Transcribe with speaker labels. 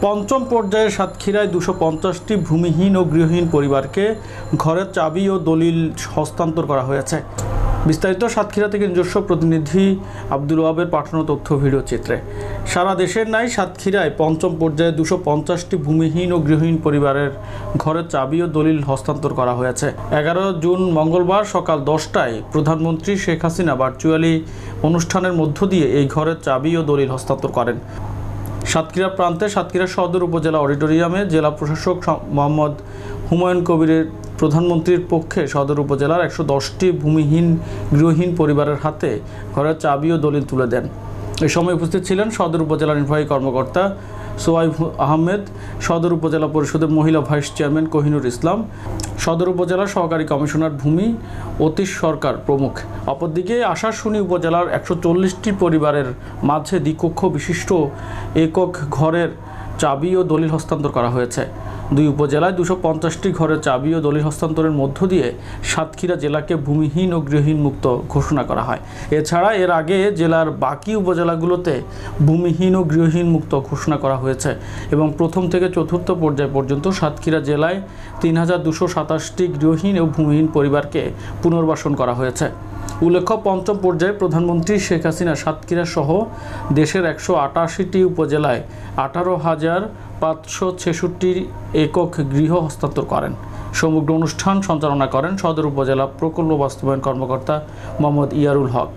Speaker 1: পঞ্চম পর্যায়ে সাতক্ষীরায় 250টি ভূমিহীন ও গৃহহীন পরিবারকে ঘরের চাবি ও দলিল হস্তান্তর করা হয়েছে। বিস্তারিত সাতক্ষীরা থেকে নিজস্ব প্রতিনিধি আব্দুল ওয়াহাবের পাঠানো তথ্য ভিডিও চিত্রে। সারা দেশের ন্যায় সাতক্ষীরায় পঞ্চম পর্যায়ে 250টি ভূমিহীন ও গৃহহীন পরিবারের ঘরের চাবি ও দলিল হস্তান্তর করা হয়েছে। 11 জুন মঙ্গলবার সকাল 10টায় প্রধানমন্ত্রী শেখ হাসিনা ভার্চুয়ালি অনুষ্ঠানের মধ্য দিয়ে এই ঘরের চাবি ও দলিল হস্তান্তর করেন। সাতক্ষীরা প্রান্তে সাতক্ষীরা সদর উপজেলা অডিটোরিয়ামে জেলা প্রশাসক মোহাম্মদ হুমায়ুন কবিরের প্রধানমন্ত্রীর পক্ষে সদর উপজেলার 110টি ভূমিহীন গৃহহীন পরিবারের হাতে ঘরের চাবি ও দলিল তুলে দেন। এই সময় উপস্থিত ছিলেন সদর উপজেলা নির্বাহী কর্মকর্তা সোয়াইব আহমেদ, সদর উপজেলা পরিষদের মহিলা ভাইস চেয়ারম্যান কোহিনুর ইসলাম, সদর উপজেলার সহকারী কমিশনার ভূমি অতীশ সরকার প্রমুখ। অপরদিকে আশাশুনি উপজেলার 140টি পরিবারের মাঝে দ্বিকক্ষ বিশিষ্ট একক ঘরের চাবি ও দলিল হস্তান্তর করা হয়েছে। দুই উপজেলায় 250টি ঘরের চাবি ও দলিল হস্তান্তরের মধ্য দিয়ে সাতক্ষীরা জেলাকে ভূমিহীন ও গৃহহীন মুক্ত ঘোষণা করা হয়। এছাড়া এর আগে জেলার বাকি উপজেলাগুলোতে ভূমিহীন ও গৃহহীন মুক্ত ঘোষণা করা হয়েছে এবং প্রথম থেকে চতুর্থ পর্যায় পর্যন্ত সাতক্ষীরা জেলায় 3227টি গৃহহীন ও ভূমিহীন পরিবারকে পুনর্বাসন করা হয়েছে। উল্লেখ্য, পঞ্চম পর্যায়ে প্রধানমন্ত্রী শেখ হাসিনা সাতক্ষীরা সহ দেশের 188টি উপজেলায় 18,566 একক গৃহ হস্তান্তর করেন। সমগ্র অনুষ্ঠান সঞ্চালনা করেন সদর উপজেলা প্রকল্প বাস্তবায়ন কর্মকর্তা মোহাম্মদ ইয়ারুল হক।